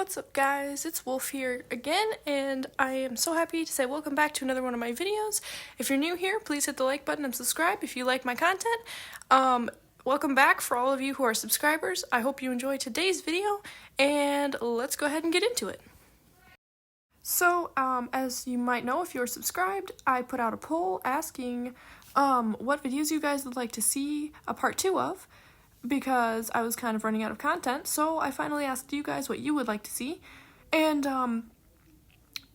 What's up guys, it's Wolf here again, and I am so happy to say welcome back to another one of my videos. If you're new here, please hit the like button and subscribe if you like my content. Welcome back for all of you who are subscribers. I hope you enjoy today's video, and let's go ahead and get into it. So, as you might know if you're subscribed, I put out a poll asking what videos you guys would like to see a part 2 of, because I was kind of running out of content, so I finally asked you guys what you would like to see, and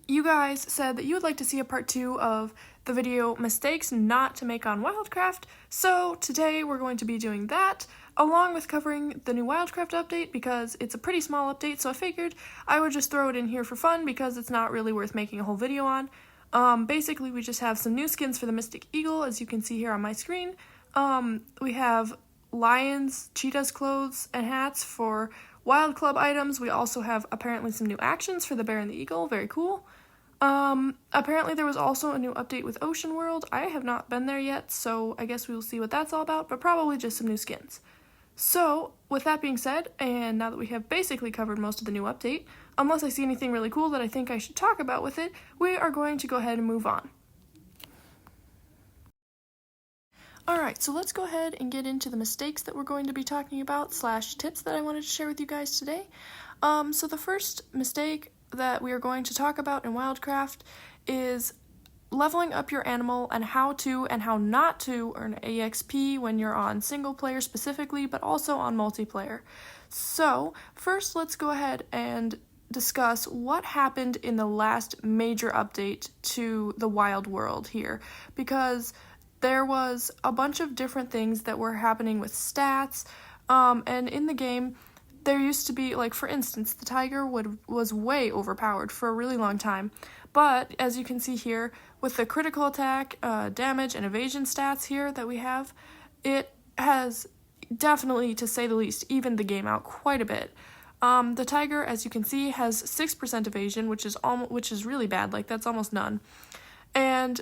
you guys said that you would like to see a part 2 of the video mistakes not to make on WildCraft, so today we're going to be doing that, along with covering the new WildCraft update, because it's a pretty small update, so I figured I would just throw it in here for fun, because it's not really worth making a whole video on. Basically, we just have some new skins for the Mystic Eagle, as you can see here on my screen. We have lions, cheetahs clothes, and hats for Wild Club items. We also have apparently some new actions for the bear and the eagle. Very cool. Apparently there was also a new update with Ocean World. I have not been there yet, so I guess we will see what that's all about, but probably just some new skins. So, with that being said, and now that we have basically covered most of the new update, unless I see anything really cool that I think I should talk about with it, we are going to go ahead and move on. Alright, so let's go ahead and get into the mistakes that we're going to be talking about / tips that I wanted to share with you guys today. So the first mistake that we are going to talk about in WildCraft is leveling up your animal and how to and how not to earn EXP when you're on single player specifically, but also on multiplayer. So first let's go ahead and discuss what happened in the last major update to the Wild World here, because there was a bunch of different things that were happening with stats, and in the game, there used to be, like, for instance, the tiger was way overpowered for a really long time, but as you can see here, with the critical attack, damage, and evasion stats here that we have, it has definitely, to say the least, evened the game out quite a bit. The tiger, as you can see, has 6% evasion, which is really bad, like, that's almost none, and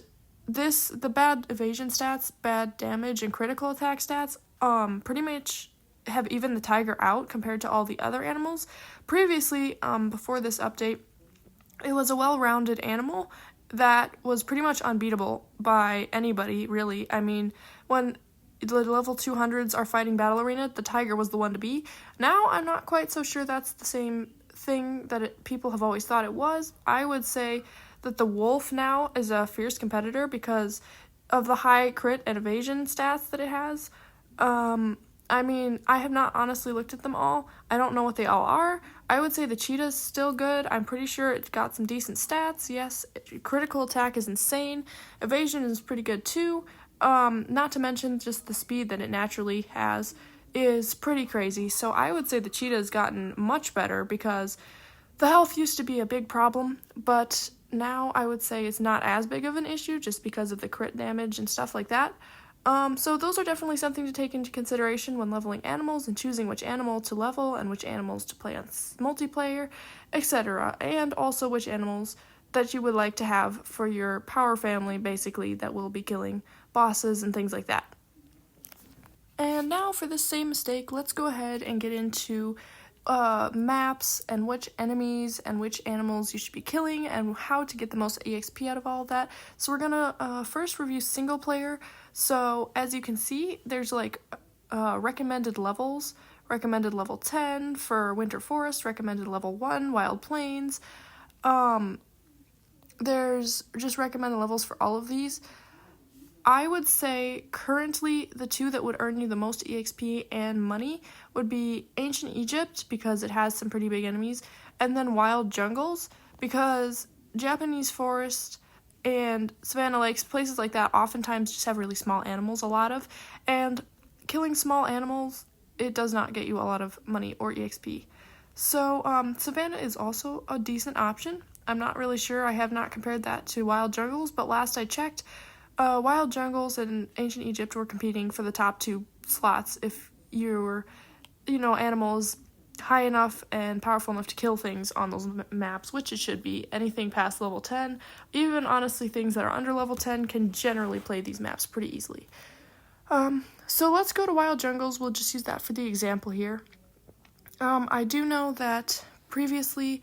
the bad evasion stats, bad damage, and critical attack stats, pretty much have evened the tiger out compared to all the other animals. Previously, before this update, it was a well-rounded animal that was pretty much unbeatable by anybody, really. I mean, when the level 200s are fighting Battle Arena, the tiger was the one to be. Now, I'm not quite so sure that's the same thing that people have always thought it was. I would say that the wolf now is a fierce competitor because of the high crit and evasion stats that it has. I mean, I have not honestly looked at them all. I don't know what they all are. I would say the cheetah's still good. I'm pretty sure it's got some decent stats. Yes, critical attack is insane. Evasion is pretty good too. Not to mention just the speed that it naturally has is pretty crazy. So I would say the cheetah has gotten much better because the health used to be a big problem, but now I would say it's not as big of an issue just because of the crit damage and stuff like that. So those are definitely something to take into consideration when leveling animals and choosing which animal to level and which animals to play on multiplayer, etc. And also which animals that you would like to have for your power family, basically, that will be killing bosses and things like that. And now for the same mistake, let's go ahead and get into maps and which enemies and which animals you should be killing and how to get the most EXP out of all of that. So we're gonna first review single player. So as you can see, there's like recommended levels. Recommended level 10 for Winter Forest, recommended level 1 Wild Plains. There's just recommended levels for all of these. I would say currently the two that would earn you the most EXP and money would be Ancient Egypt, because it has some pretty big enemies, and then Wild Jungles, because Japanese Forest and Savannah Lakes, places like that, oftentimes just have really small animals, a lot of, and killing small animals, it does not get you a lot of money or EXP. So Savannah is also a decent option. I'm not really sure, I have not compared that to Wild Jungles, but last I checked, Wild Jungles and Ancient Egypt were competing for the top 2 slots if your, animals high enough and powerful enough to kill things on those maps, which it should be. Anything past level 10, even honestly things that are under level 10 can generally play these maps pretty easily. So let's go to Wild Jungles. We'll just use that for the example here. I do know that previously,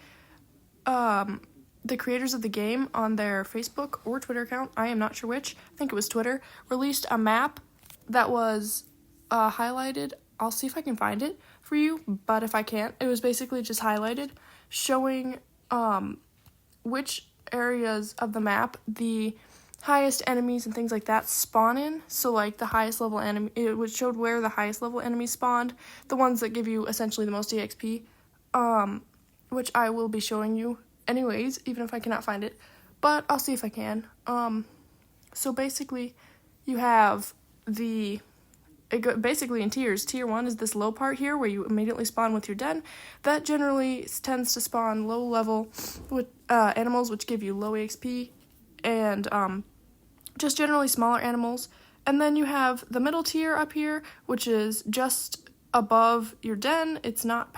the creators of the game on their Facebook or Twitter account, I am not sure which, I think it was Twitter, released a map that was highlighted. I'll see if I can find it for you, but if I can't, it was basically just highlighted, showing which areas of the map the highest enemies and things like that spawn in. So like the highest level enemy, it showed where the highest level enemies spawned, the ones that give you essentially the most EXP, which I will be showing you anyways, even if I cannot find it, but I'll see if I can. So basically, you have basically in tiers. Tier 1 is this low part here where you immediately spawn with your den. That generally tends to spawn low level with animals which give you low EXP, and just generally smaller animals. And then you have the middle tier up here, which is just above your den. It's not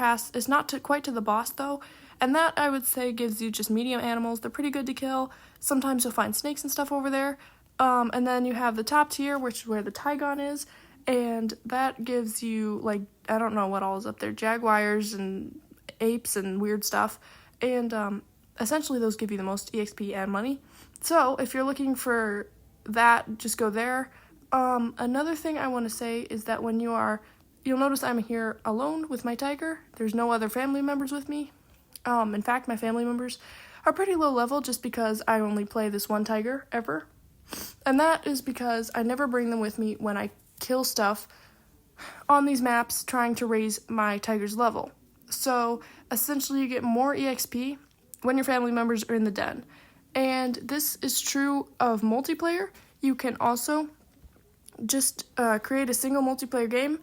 quite to the boss though. And that, I would say, gives you just medium animals. They're pretty good to kill. Sometimes you'll find snakes and stuff over there. And then you have the top tier, which is where the Tygon is. And that gives you, like, I don't know what all is up there. Jaguars and apes and weird stuff. And essentially those give you the most EXP and money. So if you're looking for that, just go there. Another thing I want to say is that when you'll notice I'm here alone with my tiger. There's no other family members with me. In fact, my family members are pretty low level just because I only play this one tiger ever. And that is because I never bring them with me when I kill stuff on these maps trying to raise my tiger's level. So essentially you get more EXP when your family members are in the den. And this is true of multiplayer. You can also just create a single multiplayer game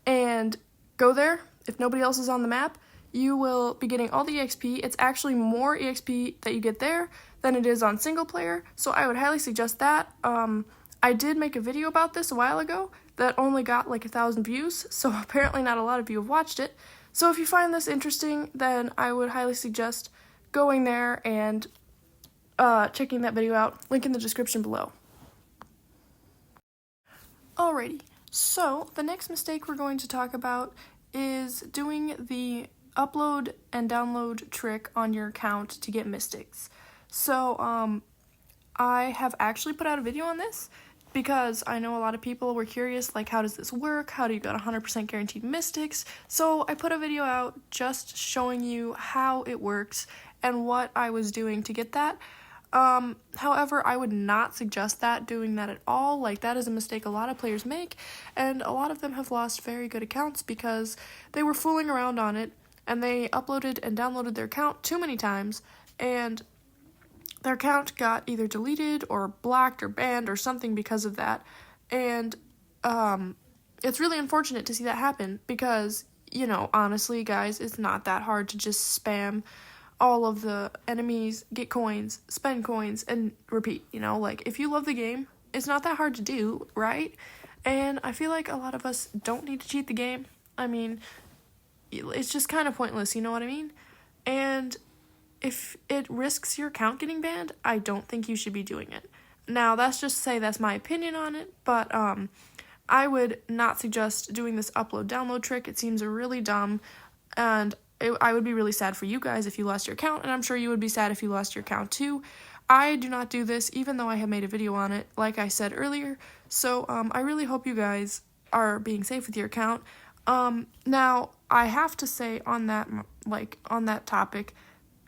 and go there. If nobody else is on the map, you will be getting all the EXP. It's actually more EXP that you get there than it is on single player, so I would highly suggest that. I did make a video about this a while ago that only got like 1,000 views, so apparently not a lot of you have watched it. So if you find this interesting, then I would highly suggest going there and checking that video out. Link in the description below. Alrighty, so the next mistake we're going to talk about is doing the upload and download trick on your account to get mystics. So I have actually put out a video on this because I know a lot of people were curious, like, how does this work? How do you get 100% guaranteed mystics? So I put a video out just showing you how it works and what I was doing to get that. However, I would not suggest doing that at all. Like, that is a mistake a lot of players make, and a lot of them have lost very good accounts because they were fooling around on it, and they uploaded and downloaded their account too many times, and their account got either deleted or blocked or banned or something because of that. And it's really unfortunate to see that happen because, you know, honestly, guys, it's not that hard to just spam all of the enemies, get coins, spend coins, and repeat, you know? Like, if you love the game, it's not that hard to do, right? And I feel like a lot of us don't need to cheat the game. I mean, it's just kind of pointless, you know what I mean? And if it risks your account getting banned, I don't think you should be doing it. Now, that's my opinion on it, but I would not suggest doing this upload-download trick. It seems really dumb, and I would be really sad for you guys if you lost your account, and I'm sure you would be sad if you lost your account too. I do not do this, even though I have made a video on it, like I said earlier, so I really hope you guys are being safe with your account. Now, I have to say on that topic,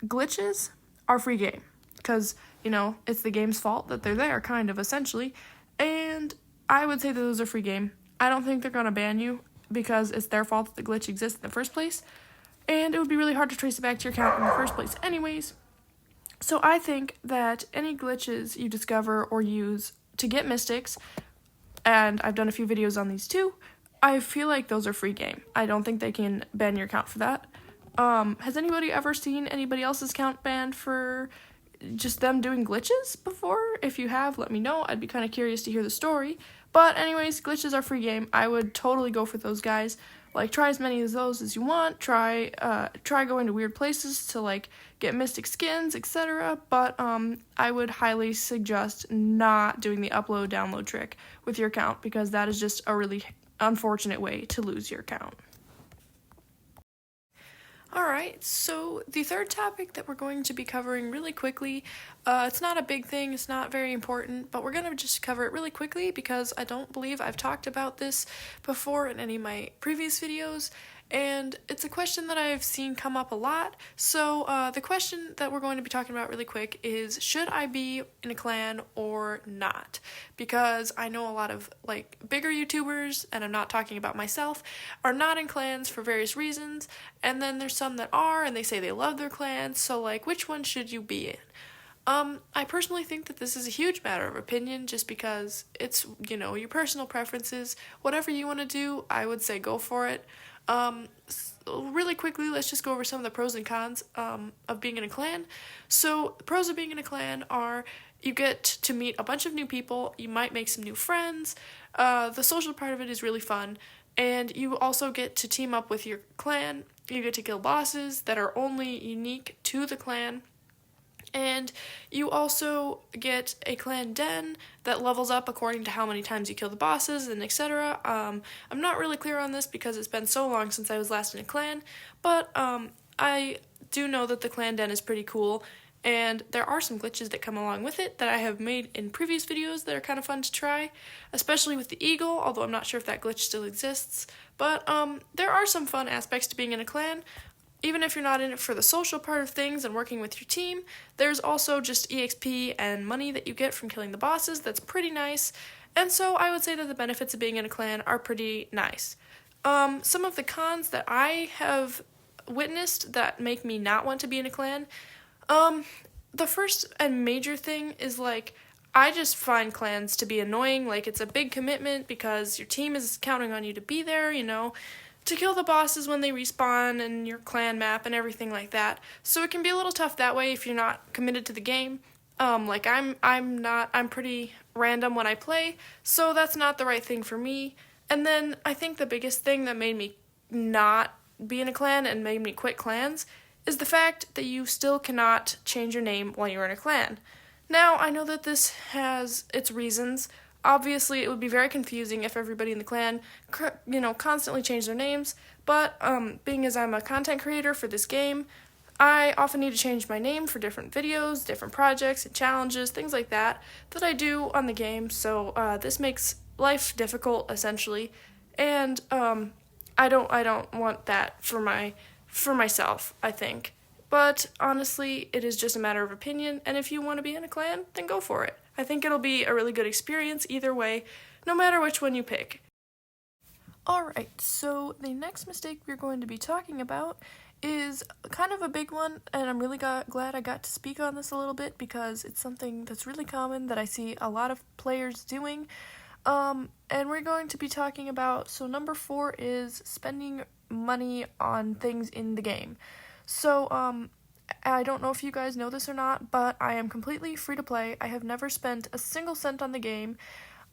glitches are free game, because, you know, it's the game's fault that they're there, kind of, essentially, and I would say that those are free game. I don't think they're going to ban you, because it's their fault that the glitch exists in the first place, and it would be really hard to trace it back to your account in the first place anyways. So I think that any glitches you discover or use to get mystics, and I've done a few videos on these too, I feel like those are free game. I don't think they can ban your account for that. Has anybody ever seen anybody else's account banned for just them doing glitches before? If you have, let me know. I'd be kind of curious to hear the story. But anyways, glitches are free game. I would totally go for those guys. Like, try as many of those as you want. Try going to weird places to, like, get mystic skins, etc. But I would highly suggest not doing the upload-download trick with your account, because that is just a really unfortunate way to lose your account. Alright, so the third topic that we're going to be covering really quickly, it's not a big thing, it's not very important, but we're going to just cover it really quickly because I don't believe I've talked about this before in any of my previous videos, and it's a question that I've seen come up a lot. So the question that we're going to be talking about really quick is, should I be in a clan or not? Because I know a lot of like bigger YouTubers, and I'm not talking about myself, are not in clans for various reasons, and then there's some that are and they say they love their clans. So like, which one should you be in? I personally think that this is a huge matter of opinion just because it's, your personal preferences. Whatever you want to do, I would say go for it. Really quickly, let's just go over some of the pros and cons of being in a clan. So, the pros of being in a clan are you get to meet a bunch of new people, you might make some new friends, the social part of it is really fun, and you also get to team up with your clan, you get to kill bosses that are only unique to the clan. And you also get a clan den that levels up according to how many times you kill the bosses and etc. I'm not really clear on this because it's been so long since I was last in a clan, but I do know that the clan den is pretty cool, and there are some glitches that come along with it that I have made in previous videos that are kind of fun to try, especially with the eagle, although I'm not sure if that glitch still exists. But there are some fun aspects to being in a clan. Even if you're not in it for the social part of things and working with your team, there's also just EXP and money that you get from killing the bosses that's pretty nice, and so I would say that the benefits of being in a clan are pretty nice. Some of the cons that I have witnessed that make me not want to be in a clan, the first and major thing is like, I just find clans to be annoying. Like, it's a big commitment because your team is counting on you to be there, to kill the bosses when they respawn and your clan map and everything like that. So it can be a little tough that way if you're not committed to the game. Like I'm pretty random when I play, so that's not the right thing for me. And then I think the biggest thing that made me not be in a clan and made me quit clans is the fact that you still cannot change your name while you're in a clan. Now, I know that this has its reasons. Obviously, it would be very confusing if everybody in the clan, constantly changed their names, but being as I'm a content creator for this game, I often need to change my name for different videos, different projects, and challenges, things like that I do on the game, so this makes life difficult, essentially, and I don't want that for myself, I think. But honestly, it is just a matter of opinion, and if you want to be in a clan, then go for it. I think it'll be a really good experience either way, no matter which one you pick. Alright, so the next mistake we're going to be talking about is kind of a big one, and I'm really glad I got to speak on this a little bit because it's something that's really common that I see a lot of players doing. And we're going to be talking about, so number 4 is spending money on things in the game. So, I don't know if you guys know this or not, but I am completely free to play. I have never spent a single cent on the game.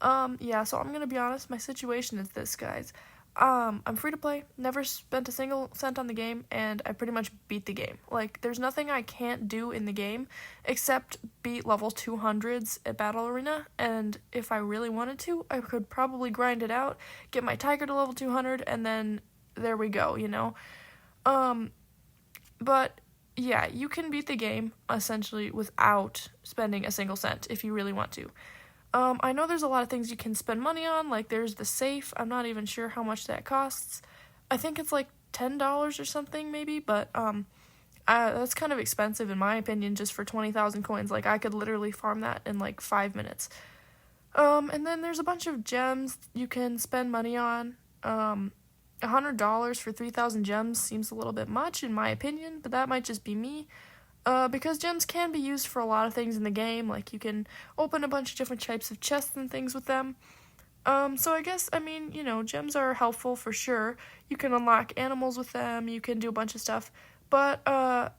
So I'm gonna be honest, my situation is this, guys. I'm free to play, never spent a single cent on the game, and I pretty much beat the game. Like, there's nothing I can't do in the game except beat level 200s at Battle Arena, and if I really wanted to, I could probably grind it out, get my tiger to level 200, and then there we go, But yeah, you can beat the game, essentially, without spending a single cent, if you really want to. I know there's a lot of things you can spend money on, like there's the safe. I'm not even sure how much that costs. I think it's like $10 or something, maybe, but that's kind of expensive in my opinion, just for 20,000 coins. Like, I could literally farm that in like 5 minutes. And then there's a bunch of gems you can spend money on. $100 for 3,000 gems seems a little bit much in my opinion, but that might just be me. Because gems can be used for a lot of things in the game, like you can open a bunch of different types of chests and things with them. So I guess, gems are helpful for sure. You can unlock animals with them, you can do a bunch of stuff, but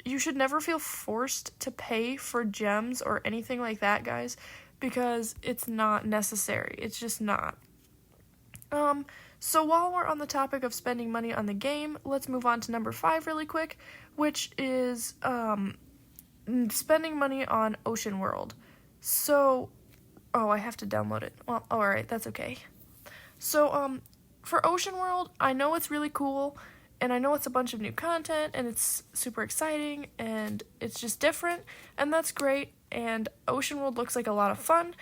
you should never feel forced to pay for gems or anything like that, guys, because it's not necessary. It's just not. So while we're on the topic of spending money on the game, let's move on to number 5 really quick, which is spending money on Ocean World. So, I have to download it. Well, alright, that's okay. So, for Ocean World, I know it's really cool, And I know it's a bunch of new content, and it's super exciting, and it's just different, and that's great, and Ocean World looks like a lot of fun.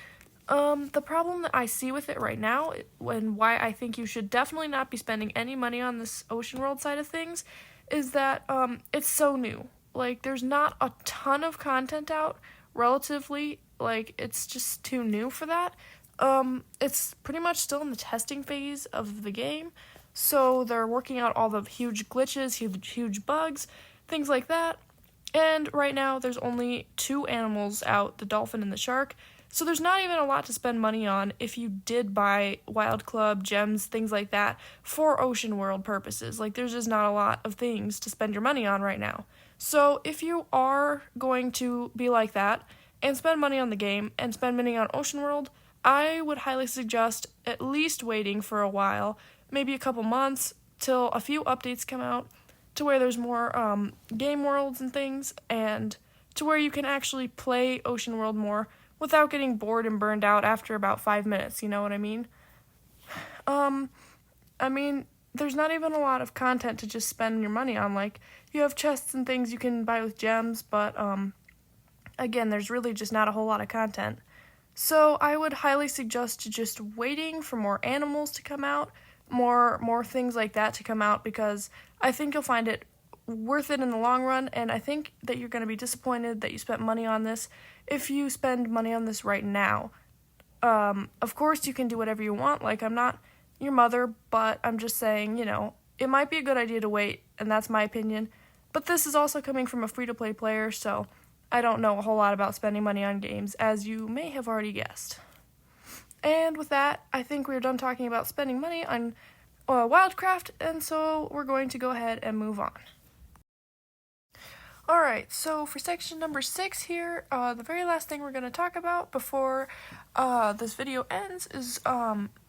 The problem that I see with it right now, and why I think you should definitely not be spending any money on this Ocean World side of things, is that it's so new. Like, there's not a ton of content out, relatively. Like, it's just too new for that. It's pretty much still in the testing phase of the game, so they're working out all the huge glitches, huge bugs, things like that. And right now, there's only 2 animals out, the dolphin and the shark. So there's not even a lot to spend money on if you did buy Wild Club, gems, things like that for Ocean World purposes. Like, there's just not a lot of things to spend your money on right now. So if you are going to be like that and spend money on the game and spend money on Ocean World, I would highly suggest at least waiting for a while, maybe a couple months, till a few updates come out to where there's more game worlds and things, and to where you can actually play Ocean World more without getting bored and burned out after about 5 minutes, you know what I mean? There's not even a lot of content to just spend your money on. Like, you have chests and things you can buy with gems, but, again, there's really just not a whole lot of content. So I would highly suggest just waiting for more animals to come out, more things like that to come out, because I think you'll find it worth it in the long run, and I think that you're going to be disappointed that you spent money on this if you spend money on this right now. Of course, you can do whatever you want. Like, I'm not your mother, but I'm just saying, it might be a good idea to wait, and that's my opinion. But this is also coming from a free-to-play player, so I don't know a whole lot about spending money on games, as you may have already guessed. And with that, I think we're done talking about spending money on WildCraft, and so we're going to go ahead and move on. Alright, so for section number 6 here, the very last thing we're going to talk about before this video ends is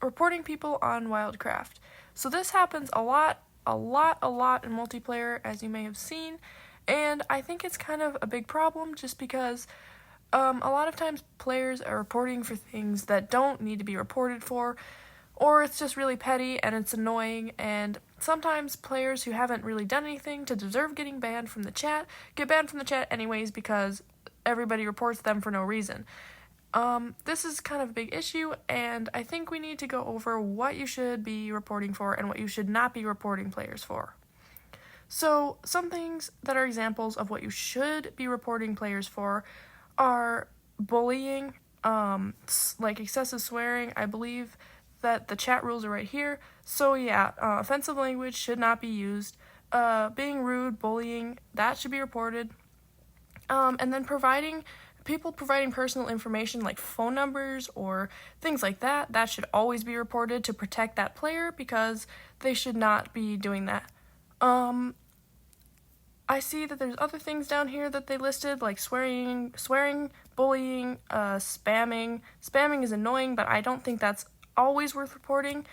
reporting people on WildCraft. So this happens a lot in multiplayer, as you may have seen, and I think it's kind of a big problem just because a lot of times players are reporting for things that don't need to be reported for, or it's just really petty and it's annoying, and sometimes players who haven't really done anything to deserve getting banned from the chat get banned from the chat anyways because everybody reports them for no reason. This is kind of a big issue, and I think we need to go over what you should be reporting for and what you should not be reporting players for. So, some things that are examples of what you should be reporting players for are bullying, like excessive swearing. I believe that the chat rules are right here. So yeah, offensive language should not be used. Being rude, bullying, that should be reported. And then providing personal information like phone numbers or things like that, that should always be reported to protect that player because they should not be doing that. I see that there's other things down here that they listed, like swearing, bullying, spamming. Spamming is annoying, but I don't think that's always worth reporting.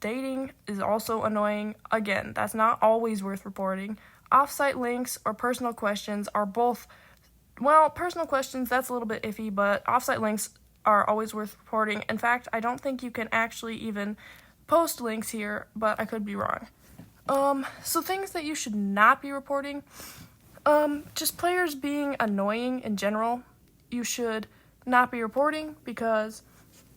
Dating is also annoying. Again, that's not always worth reporting. Off-site links or personal questions are both, well, personal questions, that's a little bit iffy, but off-site links are always worth reporting. In fact, I don't think you can actually even post links here, but I could be wrong. So things that you should not be reporting, just players being annoying in general, you should not be reporting because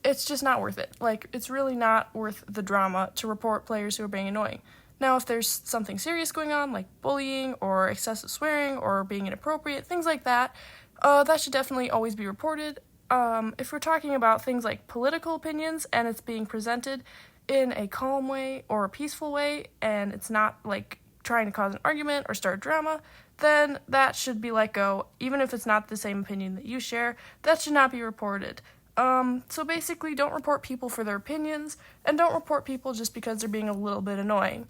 it's just not worth it. Like, it's really not worth the drama to report players who are being annoying. Now, if there's something serious going on, like bullying or excessive swearing or being inappropriate, things like that, that should definitely always be reported. If we're talking about things like political opinions and it's being presented in a calm way or a peaceful way, and it's not like trying to cause an argument or start drama, then that should be let go. Even if it's not the same opinion that you share, that should not be reported. So basically, don't report people for their opinions, and don't report people just because they're being a little bit annoying.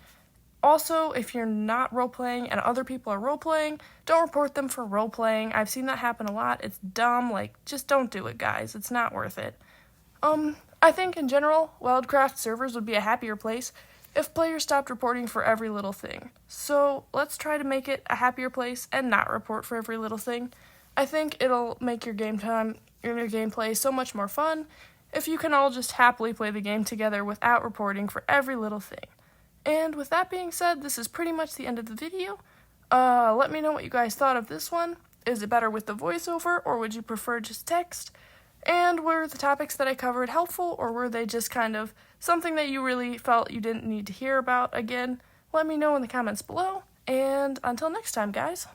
Also, if you're not role-playing and other people are role-playing, don't report them for role-playing. I've seen that happen a lot. It's dumb. Like, just don't do it, guys. It's not worth it. I think in general, WildCraft servers would be a happier place if players stopped reporting for every little thing. So let's try to make it a happier place and not report for every little thing. I think it'll make your game time, your gameplay so much more fun if you can all just happily play the game together without reporting for every little thing. And with that being said, this is pretty much the end of the video. Let me know what you guys thought of this one. Is it better with the voiceover, or would you prefer just text? And were the topics that I covered helpful, or were they just kind of something that you really felt you didn't need to hear about again? Let me know in the comments below, and until next time, guys.